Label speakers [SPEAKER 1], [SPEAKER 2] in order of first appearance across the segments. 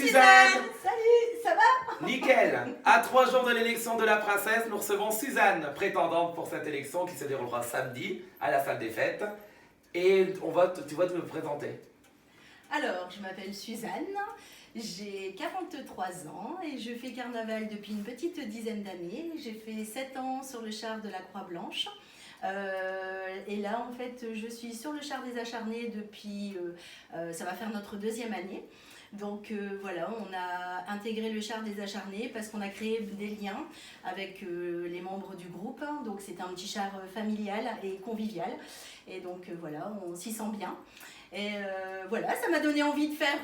[SPEAKER 1] Suzanne!
[SPEAKER 2] Salut, ça va?
[SPEAKER 1] Nickel! À 3 jours de l'élection de la princesse, nous recevons Suzanne, prétendante pour cette élection qui se déroulera samedi à la salle des fêtes. Et tu vas te me présenter.
[SPEAKER 2] Alors, je m'appelle Suzanne, j'ai 43 ans et je fais carnaval depuis une petite dizaine d'années. J'ai fait 7 ans sur le char de la Croix-Blanche. Et là, en fait, je suis sur le char des acharnés depuis, ça va faire notre 2e année. Donc voilà, on a intégré le char des acharnés parce qu'on a créé des liens avec les membres du groupe. Donc c'est un petit char familial et convivial. Et donc voilà, on s'y sent bien. Et voilà, ça m'a donné envie de faire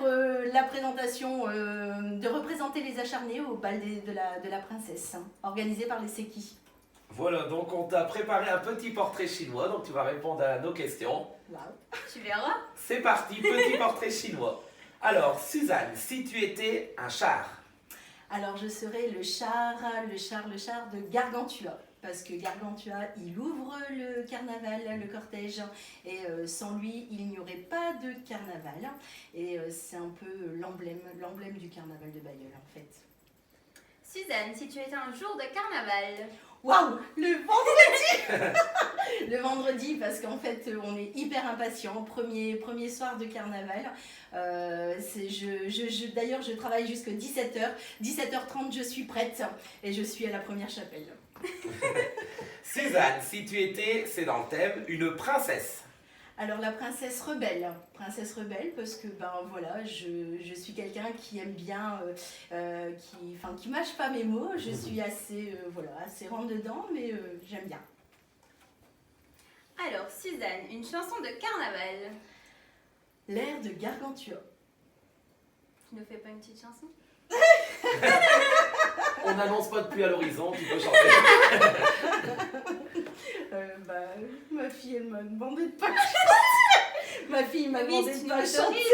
[SPEAKER 2] la présentation, de représenter les acharnés au bal de la princesse, organisé par les Séquis.
[SPEAKER 1] Voilà, donc on t'a préparé un petit portrait chinois, donc tu vas répondre à nos questions.
[SPEAKER 2] Wow.
[SPEAKER 3] Tu verras.
[SPEAKER 1] C'est parti, petit portrait chinois. Alors, Suzanne, si tu étais un char?
[SPEAKER 2] Alors je serai le char de Gargantua. Parce que Gargantua, il ouvre le carnaval, le cortège, et sans lui, il n'y aurait pas de carnaval. Et c'est un peu l'emblème du carnaval de Bailleul, en fait.
[SPEAKER 3] Suzanne, si tu étais un jour de carnaval.
[SPEAKER 2] Waouh, le vendredi. Le vendredi, parce qu'en fait, on est hyper impatients. Premier soir de carnaval. D'ailleurs, je travaille jusqu'à 17h. 17h30, je suis prête et je suis à la première chapelle.
[SPEAKER 1] Suzanne, si tu étais, c'est dans le thème, une princesse?
[SPEAKER 2] Alors la princesse rebelle parce que ben voilà, je suis quelqu'un qui aime bien, qui mâche pas mes mots, je suis assez rentre dedans, mais j'aime bien.
[SPEAKER 3] Alors, Suzanne, une chanson de carnaval.
[SPEAKER 2] L'air de Gargantua.
[SPEAKER 3] Tu ne fais pas une petite chanson?
[SPEAKER 1] On n'annonce pas de pluie à l'horizon, tu peux chanter.
[SPEAKER 2] Ma fille, elle m'a demandé de pas chanter. Ma fille m'a demandé de pas chanter.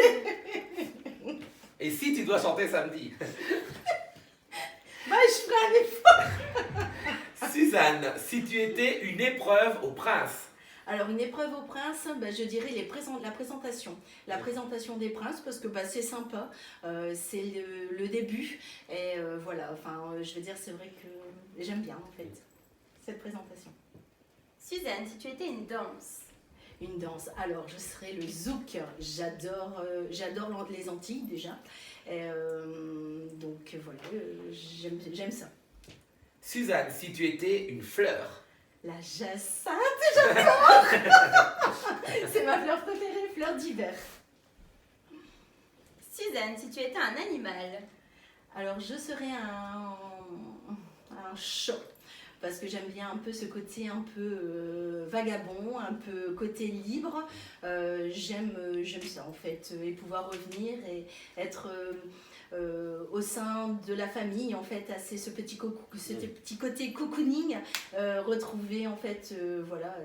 [SPEAKER 1] Et si tu dois chanter samedi?
[SPEAKER 2] Je ferai un effort.
[SPEAKER 1] Suzanne, si tu étais une épreuve au prince?
[SPEAKER 2] Alors une épreuve au prince, je dirais la présentation. La présentation des princes parce que c'est sympa, c'est le début. Et voilà, je veux dire, c'est vrai que j'aime bien en fait cette présentation.
[SPEAKER 3] Suzanne, si tu étais une danse?
[SPEAKER 2] Une danse, alors je serais le zouk. J'adore les Antilles déjà. Et, donc voilà, j'aime ça.
[SPEAKER 1] Suzanne, si tu étais une fleur?
[SPEAKER 2] La jacinthe, j'adore. C'est ma fleur préférée, fleur d'hiver.
[SPEAKER 3] Suzanne, si tu étais un animal?
[SPEAKER 2] Alors je serais un chat. Parce que j'aime bien un peu ce côté un peu vagabond, un peu côté libre. J'aime ça en fait, et pouvoir revenir et être au sein de la famille, en fait, ce petit côté cocooning, retrouver en fait,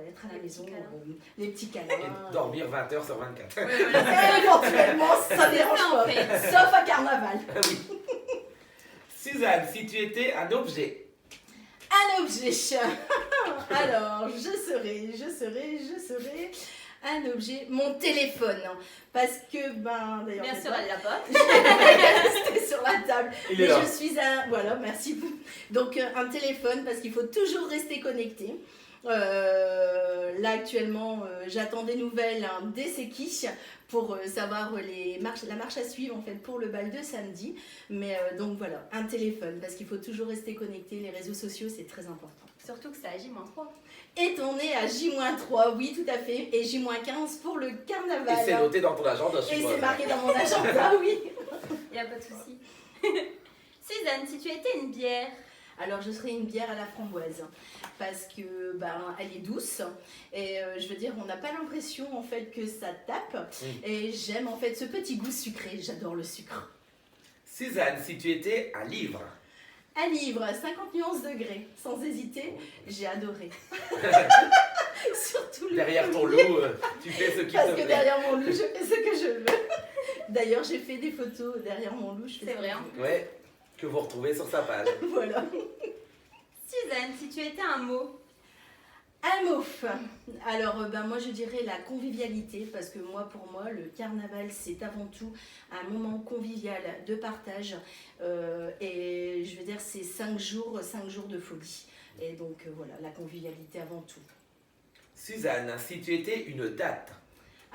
[SPEAKER 2] être à la maison, les petits câlins.
[SPEAKER 1] Et dormir 20h sur 24.
[SPEAKER 2] Éventuellement, ça dérange pas, sauf à carnaval.
[SPEAKER 1] Oui. Suzanne, si tu étais un objet?
[SPEAKER 2] Un objet. Alors, je serai un objet, mon téléphone. Parce que, d'ailleurs...
[SPEAKER 3] Bien sûr, elle l'a pas.
[SPEAKER 2] C'était sur la table.
[SPEAKER 1] Il est là.
[SPEAKER 2] Je suis Voilà, merci. Donc, un téléphone, parce qu'il faut toujours rester connecté. Là, actuellement, j'attends des nouvelles des Séquis pour savoir la marche à suivre, en fait, pour le bal de samedi. Mais donc, voilà, un téléphone, parce qu'il faut toujours rester connecté. Les réseaux sociaux, c'est très important.
[SPEAKER 3] Surtout que c'est à J-3.
[SPEAKER 2] Et on est à J-3, oui, tout à fait. Et J-15 pour le carnaval.
[SPEAKER 1] Et c'est noté dans ton agenda.
[SPEAKER 2] Et c'est marqué dans mon agenda, oui.
[SPEAKER 3] Il n'y a pas de souci. Suzanne, si tu étais une bière?
[SPEAKER 2] Alors je serais une bière à la framboise parce que elle est douce et je veux dire on n'a pas l'impression en fait que ça tape et j'aime en fait ce petit goût sucré, j'adore le sucre.
[SPEAKER 1] Suzanne, si tu étais un livre?
[SPEAKER 2] Un livre, 50 nuances degrés, sans hésiter, j'ai adoré. Surtout le
[SPEAKER 1] derrière ton loup, tu fais ce qui te plaît.
[SPEAKER 2] Parce que derrière mon loup, je fais ce que je veux. D'ailleurs, j'ai fait des photos derrière mon loup.
[SPEAKER 3] C'est vrai.
[SPEAKER 1] Ouais, que vous retrouvez sur sa page.
[SPEAKER 2] Voilà.
[SPEAKER 3] Suzanne, si tu étais un mot?
[SPEAKER 2] Un mot. Alors, moi, je dirais la convivialité, parce que pour moi, le carnaval, c'est avant tout un moment convivial de partage. Et je veux dire, c'est 5 jours de folie. Et donc, voilà, la convivialité avant tout.
[SPEAKER 1] Suzanne, si tu étais une date.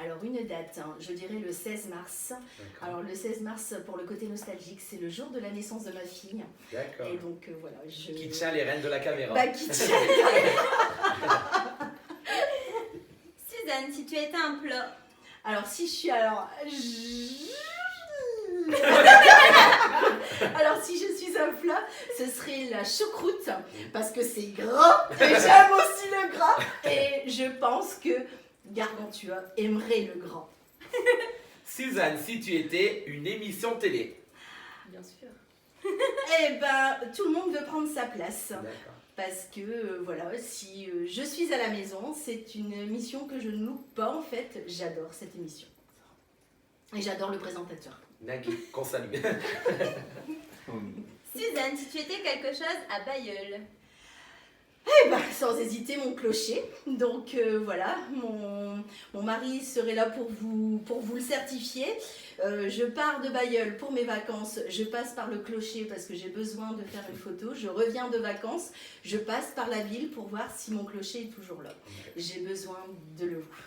[SPEAKER 2] Alors, une date, je dirais le 16 mars. Alors, le 16 mars, pour le côté nostalgique, c'est le jour de la naissance de ma fille.
[SPEAKER 1] D'accord.
[SPEAKER 2] Et donc, voilà, je...
[SPEAKER 1] Qui tient les rênes de la caméra.
[SPEAKER 2] Qui tient...
[SPEAKER 3] Suzanne, si tu étais un plat.
[SPEAKER 2] Alors, si je suis... Alors, si je suis un plat, ce serait la choucroute, parce que c'est gras, et j'aime aussi le gras, et je pense que Gargantua aimerait le gras.
[SPEAKER 1] Suzanne, si tu étais une émission télé.
[SPEAKER 3] Bien sûr.
[SPEAKER 2] Tout le monde veut prendre sa place.
[SPEAKER 1] D'accord.
[SPEAKER 2] Parce que, si je suis à la maison, c'est une émission que je ne loupe pas, en fait. J'adore cette émission. Et j'adore le présentateur.
[SPEAKER 1] Nagui, qu'on salue.
[SPEAKER 3] Suzanne, si tu étais quelque chose à Bailleul.
[SPEAKER 2] Sans hésiter, mon clocher. Donc, mon mari serait là pour vous le certifier. Je pars de Bailleul pour mes vacances. Je passe par le clocher parce que j'ai besoin de faire une photo. Je reviens de vacances. Je passe par la ville pour voir si mon clocher est toujours là. J'ai besoin de le voir.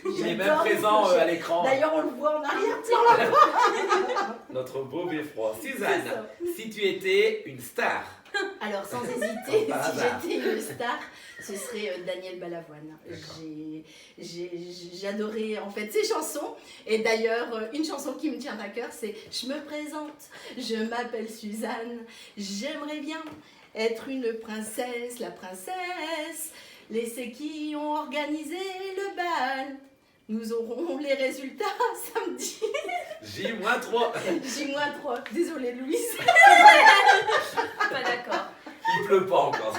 [SPEAKER 1] Il est même présent à l'écran.
[SPEAKER 2] D'ailleurs, on le voit en arrière-plan là-bas.
[SPEAKER 1] Notre beau beffroi. Suzanne, si tu étais une star.
[SPEAKER 2] Alors, sans hésiter, si j'étais une star, ce serait Daniel Balavoine. J'adorais en fait ses chansons. Et d'ailleurs, une chanson qui me tient à cœur, c'est « Je me présente, je m'appelle Suzanne, j'aimerais bien être une princesse, la princesse. Les c'est qui ont organisé le bal. Nous aurons les résultats samedi. »
[SPEAKER 1] J-3.
[SPEAKER 2] J-3. Désolée, Louise.
[SPEAKER 3] Pas d'accord.
[SPEAKER 1] Il pleut pas encore.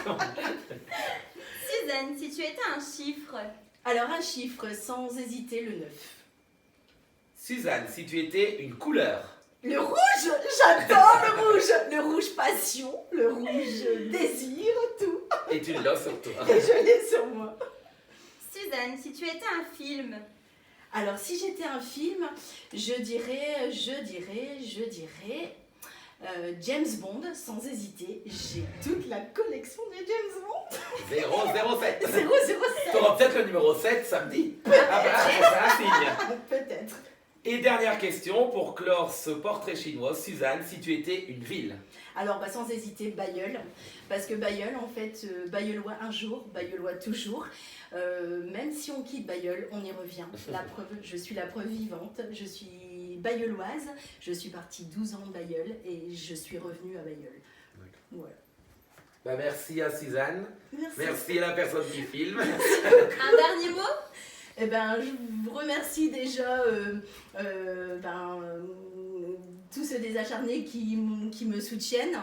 [SPEAKER 3] Suzanne, si tu étais un chiffre.
[SPEAKER 2] Alors, un chiffre, sans hésiter, le 9.
[SPEAKER 1] Suzanne, si tu étais une couleur.
[SPEAKER 2] Le rouge, j'adore le rouge. Le rouge passion, le rouge désir, tout.
[SPEAKER 1] Et tu l'as sur toi.
[SPEAKER 2] Et je l'ai sur moi.
[SPEAKER 3] Suzanne, si tu étais un film.
[SPEAKER 2] Alors, si j'étais un film, je dirais James Bond, sans hésiter. J'ai toute la collection de James Bond.
[SPEAKER 1] 007.
[SPEAKER 2] 007.
[SPEAKER 1] T'auras peut-être le numéro 7 samedi. C'est un signe.
[SPEAKER 2] Peut-être.
[SPEAKER 1] Et dernière question pour clore ce portrait chinois. Suzanne, si tu étais une ville.
[SPEAKER 2] Alors, sans hésiter, Bailleul. Parce que Bailleul, en fait, Bailleullois un jour, Bailleullois toujours. Même si on quitte Bailleul, on y revient. La preuve, je suis la preuve vivante. Je suis bailleulloise. Je suis partie 12 ans de Bailleul et je suis revenue à Bailleul. Voilà.
[SPEAKER 1] Merci à Suzanne.
[SPEAKER 2] Merci.
[SPEAKER 1] Merci à la personne qui filme.
[SPEAKER 3] Un dernier mot?
[SPEAKER 2] Je vous remercie déjà tous ceux des acharnés qui me soutiennent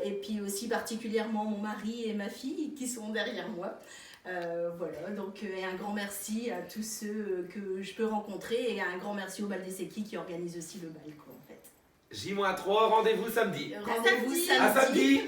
[SPEAKER 2] et puis aussi particulièrement mon mari et ma fille qui sont derrière moi. Donc un grand merci à tous ceux que je peux rencontrer et un grand merci au Bal des Séquis qui organise aussi le bal, en fait.
[SPEAKER 1] J-3, rendez-vous samedi.
[SPEAKER 2] Rendez-vous
[SPEAKER 3] samedi.
[SPEAKER 2] samedi.
[SPEAKER 1] À samedi.